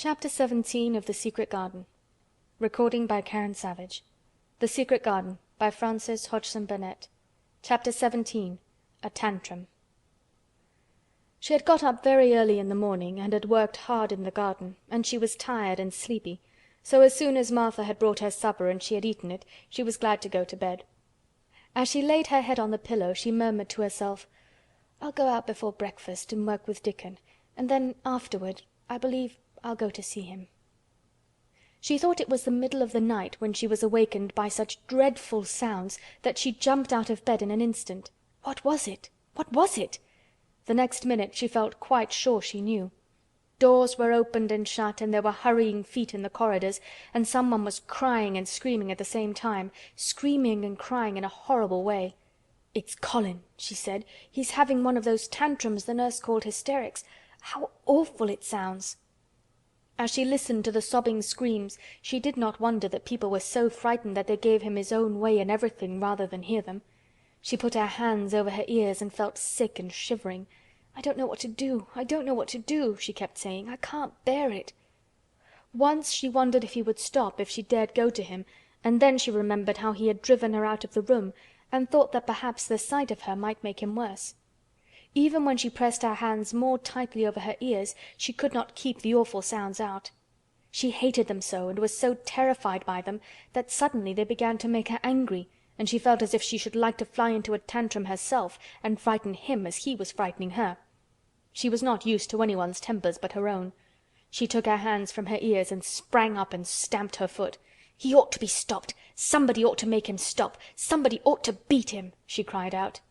Chapter 17 of The Secret Garden. Recording by Karen Savage. The Secret Garden by Eliza Hodgson Burnett. Chapter 17. A Tantrum. She had got up very early in the morning and had worked hard in the garden, and she was tired and sleepy, so as soon as Martha had brought her supper and she had eaten it, she was glad to go to bed. As she laid her head on the pillow, she murmured to herself, "I'll go out before breakfast and work with Dickon, and then afterward I believe I'll go to see him." She thought it was the middle of the night when she was awakened by such dreadful sounds that she jumped out of bed in an instant. What was it? What was it? The next minute she felt quite sure she knew. Doors were opened and shut, and there were hurrying feet in the corridors, and someone was crying and screaming at the same time, screaming and crying in a horrible way. "It's Colin," she said. "He's having one of those tantrums the nurse called hysterics. How awful it sounds!" As she listened to the sobbing screams, she did not wonder that people were so frightened that they gave him his own way in everything rather than hear them. She put her hands over her ears and felt sick and shivering. "I don't know what to do. I don't know what to do," she kept saying. "I can't bear it." Once she wondered if he would stop if she dared go to him, and then she remembered how he had driven her out of the room, and thought that perhaps the sight of her might make him worse. Even when she pressed her hands more tightly over her ears, she could not keep the awful sounds out. She hated them so, and was so terrified by them, that suddenly they began to make her angry, and she felt as if she should like to fly into a tantrum herself and frighten him as he was frightening her. She was not used to anyone's tempers but her own. She took her hands from her ears and sprang up and stamped her foot. "He ought to be stopped! Somebody ought to make him stop! Somebody ought to beat him!" she cried out.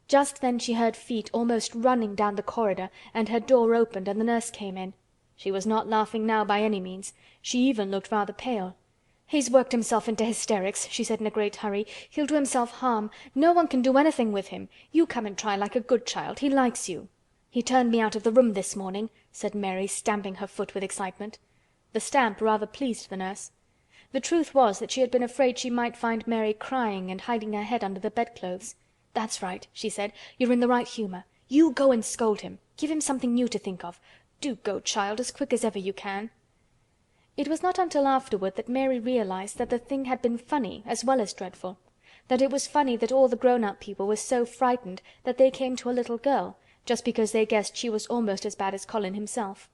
Just then she heard feet almost running down the corridor, and her door opened and the nurse came in. She was not laughing now by any means. She even looked rather pale. "He's worked himself into hysterics," she said in a great hurry. "He'll do himself harm. No one can do anything with him. You come and try like a good child. He likes you." "He turned me out of the room this morning," said Mary, stamping her foot with excitement. The stamp rather pleased the nurse. The truth was that she had been afraid she might find Mary crying and hiding her head under the bedclothes. "That's right," she said. "You're in the right humor. You go and scold him. Give him something new to think of. Do go, child, as quick as ever you can." It was not until afterward that Mary realized that the thing had been funny as well as dreadful. That it was funny that all the grown-up people were so frightened that they came to a little girl, just because they guessed she was almost as bad as Colin himself.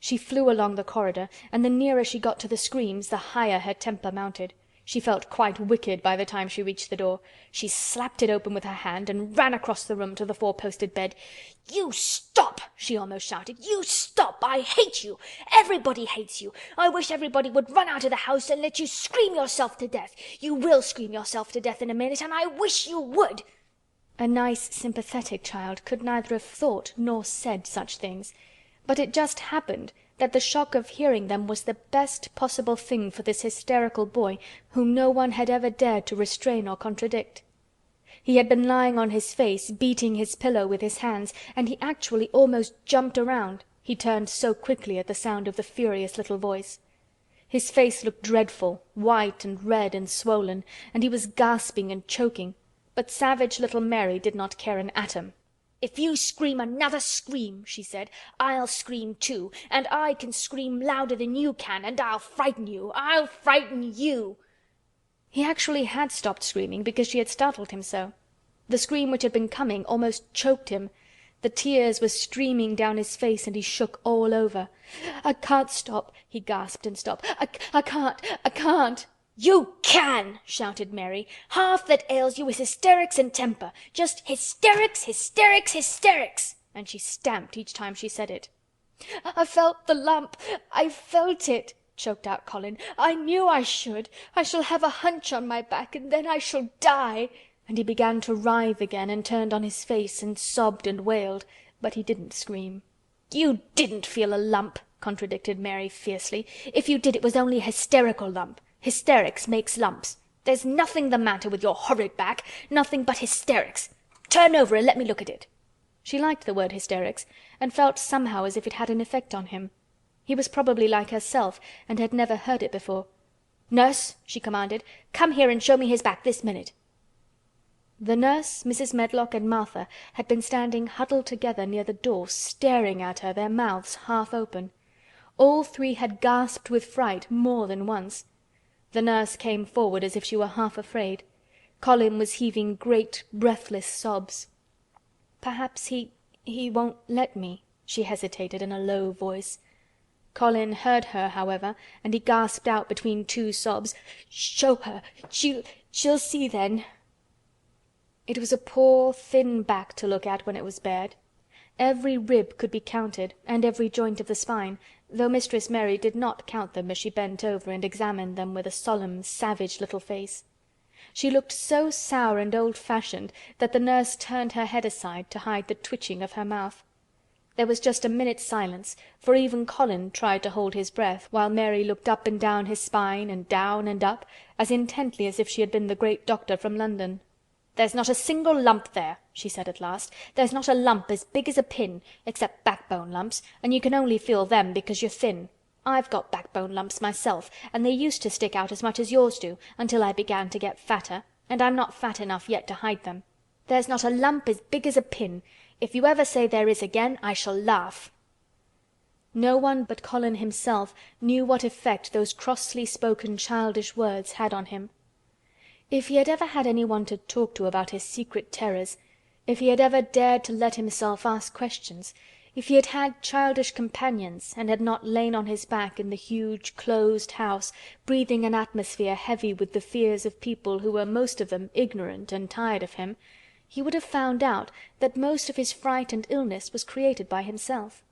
She flew along the corridor, and the nearer she got to the screams, the higher her temper mounted. She felt quite wicked by the time she reached the door. She slapped it open with her hand and ran across the room to the four-posted bed. "You stop!" she almost shouted. "You stop! I hate you! Everybody hates you! I wish everybody would run out of the house and let you scream yourself to death! You will scream yourself to death in a minute, and I wish you would!" A nice, sympathetic child could neither have thought nor said such things, but it just happened that the shock of hearing them was the best possible thing for this hysterical boy whom no one had ever dared to restrain or contradict. He had been lying on his face, beating his pillow with his hands, and he actually almost jumped around, he turned so quickly at the sound of the furious little voice. His face looked dreadful, white and red and swollen, and he was gasping and choking, but savage little Mary did not care an atom. "If you scream another scream," she said, "I'll scream too, and I can scream louder than you can, and I'll frighten you! I'll frighten you!" He actually had stopped screaming because she had startled him so. The scream which had been coming almost choked him. The tears were streaming down his face and he shook all over. "I can't stop," he gasped and stopped. I can't." "You can!" shouted Mary. "Half that ails you is hysterics and temper. Just hysterics, hysterics, hysterics!" And she stamped each time she said it. "I felt the lump. I felt it," choked out Colin. "I knew I should. I shall have a hunch on my back and then I shall die." And he began to writhe again and turned on his face and sobbed and wailed, but he didn't scream. "You didn't feel a lump," contradicted Mary fiercely. "If you did, it was only a hysterical lump. Hysterics makes lumps. There's nothing the matter with your horrid back. Nothing but hysterics. Turn over and let me look at it." She liked the word hysterics, and felt somehow as if it had an effect on him. He was probably like herself and had never heard it before. "Nurse," she commanded, "come here and show me his back this minute." The nurse, Mrs. Medlock, and Martha had been standing huddled together near the door, staring at her, their mouths half open. All three had gasped with fright more than once. The nurse came forward as if she were half afraid. Colin was heaving great breathless sobs. "Perhaps he won't let me," she hesitated in a low voice. Colin heard her, however, and he gasped out between two sobs, "Show her! She'll see then." It was a poor thin back to look at when it was bared. Every rib could be counted, and every joint of the spine, though Mistress Mary did not count them as she bent over and examined them with a solemn, savage little face. She looked so sour and old-fashioned that the nurse turned her head aside to hide the twitching of her mouth. There was just a minute's silence, for even Colin tried to hold his breath while Mary looked up and down his spine and down and up as intently as if she had been the great doctor from London. "There's not a single lump there," she said at last. "There's not a lump as big as a pin, except backbone lumps, and you can only feel them because you're thin. I've got backbone lumps myself, and they used to stick out as much as yours do, until I began to get fatter, and I'm not fat enough yet to hide them. There's not a lump as big as a pin. If you ever say there is again, I shall laugh." No one but Colin himself knew what effect those crossly spoken childish words had on him. If he had ever had anyone to talk to about his secret terrors, if he had ever dared to let himself ask questions, if he had had childish companions and had not lain on his back in the huge closed house, breathing an atmosphere heavy with the fears of people who were most of them ignorant and tired of him, he would have found out that most of his fright and illness was created by himself.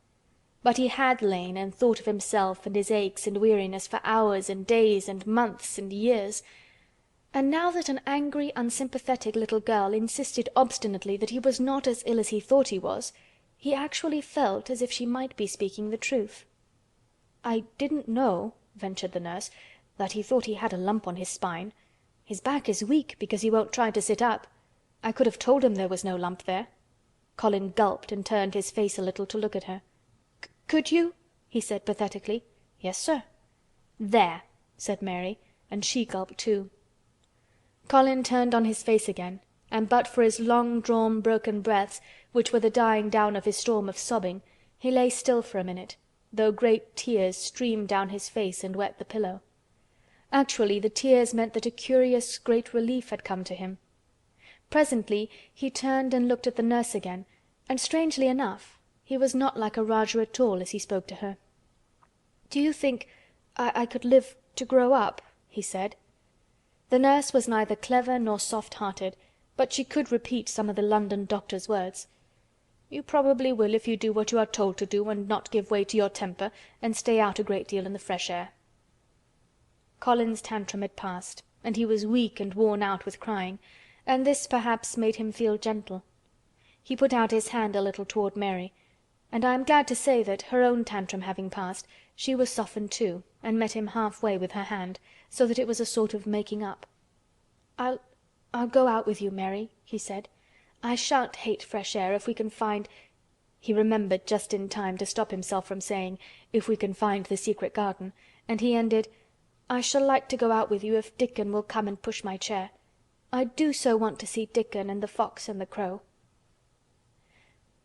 But he had lain and thought of himself and his aches and weariness for hours and days and months and years. And now that an angry, unsympathetic little girl insisted obstinately that he was not as ill as he thought he was, he actually felt as if she might be speaking the truth. "I didn't know," ventured the nurse, "that he thought he had a lump on his spine. His back is weak because he won't try to sit up. I could have told him there was no lump there." Colin gulped and turned his face a little to look at her. "Could you?" he said pathetically. "Yes, sir." "There!" said Mary, and she gulped too. Colin turned on his face again, and but for his long-drawn broken breaths, which were the dying down of his storm of sobbing, he lay still for a minute, though great tears streamed down his face and wet the pillow. Actually, the tears meant that a curious great relief had come to him. Presently he turned and looked at the nurse again, and strangely enough, he was not like a Rajah at all as he spoke to her. "Do you think I could live to grow up?" he said. The nurse was neither clever nor soft-hearted, but she could repeat some of the London doctor's words. "You probably will if you do what you are told to do and not give way to your temper and stay out a great deal in the fresh air." Colin's tantrum had passed, and he was weak and worn out with crying, and this perhaps made him feel gentle. He put out his hand a little toward Mary, and I am glad to say that, her own tantrum having passed, she was softened too, and met him halfway with her hand, so that it was a sort of making up. "I'll go out with you, Mary," he said. "I shan't hate fresh air if we can find—" He remembered just in time to stop himself from saying, "if we can find the secret garden," and he ended, "I shall like to go out with you if Dickon will come and push my chair. I do so want to see Dickon and the fox and the crow."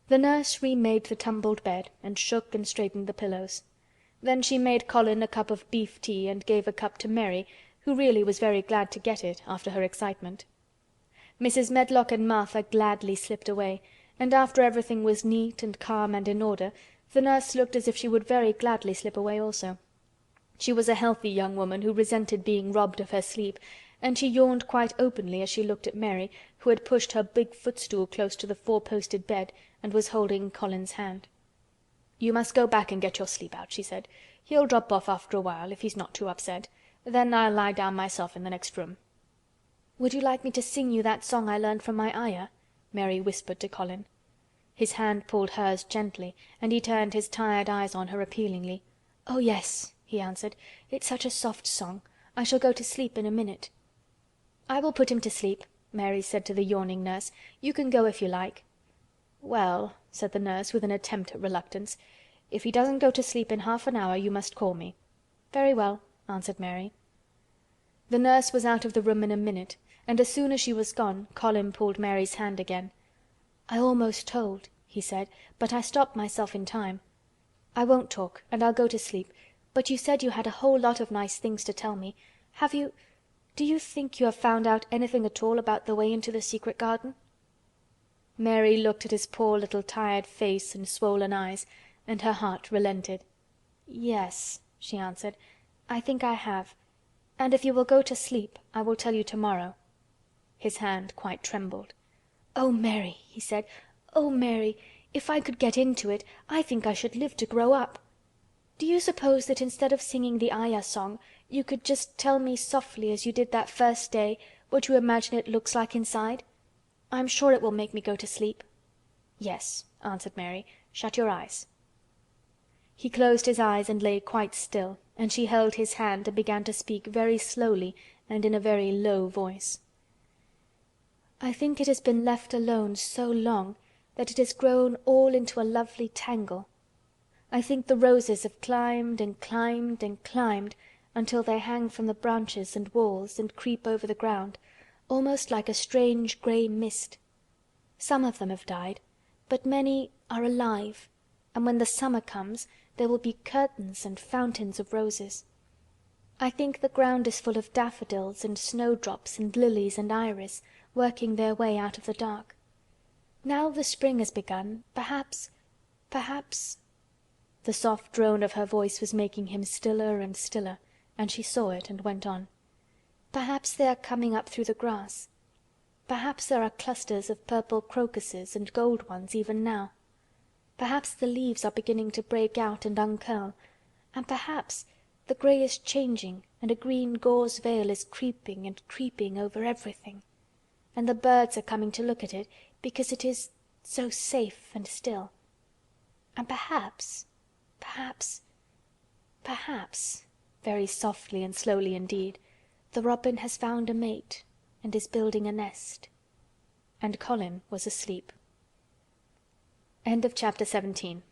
The nurse remade the tumbled bed and shook and straightened the pillows. Then she made Colin a cup of beef tea and gave a cup to Mary, who really was very glad to get it after her excitement. Mrs. Medlock and Martha gladly slipped away, and after everything was neat and calm and in order, the nurse looked as if she would very gladly slip away also. She was a healthy young woman who resented being robbed of her sleep, and she yawned quite openly as she looked at Mary, who had pushed her big footstool close to the four-posted bed and was holding Colin's hand. "You must go back and get your sleep out," she said. "He'll drop off after a while, if he's not too upset. Then I'll lie down myself in the next room." "Would you like me to sing you that song I learned from my Ayah?" Mary whispered to Colin. His hand pulled hers gently, and he turned his tired eyes on her appealingly. "Oh yes," he answered. "It's such a soft song. I shall go to sleep in a minute." "I will put him to sleep," Mary said to the yawning nurse. "You can go if you like." "Well," said the nurse with an attempt at reluctance, "if he doesn't go to sleep in half an hour you must call me." "Very well," answered Mary. The nurse was out of the room in a minute, and as soon as she was gone Colin pulled Mary's hand again. "I almost told," he said, "but I stopped myself in time. I won't talk, and I'll go to sleep, but you said you had a whole lot of nice things to tell me. Do you think you have found out anything at all about the way into the secret garden?" Mary looked at his poor little tired face and swollen eyes, and her heart relented. "Yes," she answered, "I think I have. And if you will go to sleep, I will tell you tomorrow." His hand quite trembled. "Oh, Mary," he said. "Oh, Mary, if I could get into it, I think I should live to grow up. Do you suppose that instead of singing the Ayah song, you could just tell me softly as you did that first day what you imagine it looks like inside? I'm sure it will make me go to sleep." "Yes," answered Mary. "Shut your eyes." He closed his eyes and lay quite still, and she held his hand and began to speak very slowly and in a very low voice. "I think it has been left alone so long that it has grown all into a lovely tangle. I think the roses have climbed and climbed and climbed until they hang from the branches and walls and creep over the ground, almost like a strange gray mist. Some of them have died, but many are alive, and when the summer comes there will be curtains and fountains of roses. I think the ground is full of daffodils and snowdrops and lilies and iris, working their way out of the dark. Now the spring has begun, perhaps—" The soft drone of her voice was making him stiller and stiller, and she saw it and went on. "Perhaps they are coming up through the grass. Perhaps there are clusters of purple crocuses and gold ones even now. Perhaps the leaves are beginning to break out and uncurl, and perhaps the gray is changing and a green gauze veil is creeping and creeping over everything, and the birds are coming to look at it because it is so safe and still. And perhaps, very softly and slowly indeed, the robin has found a mate and is building a nest." And Colin was asleep. End of chapter 17.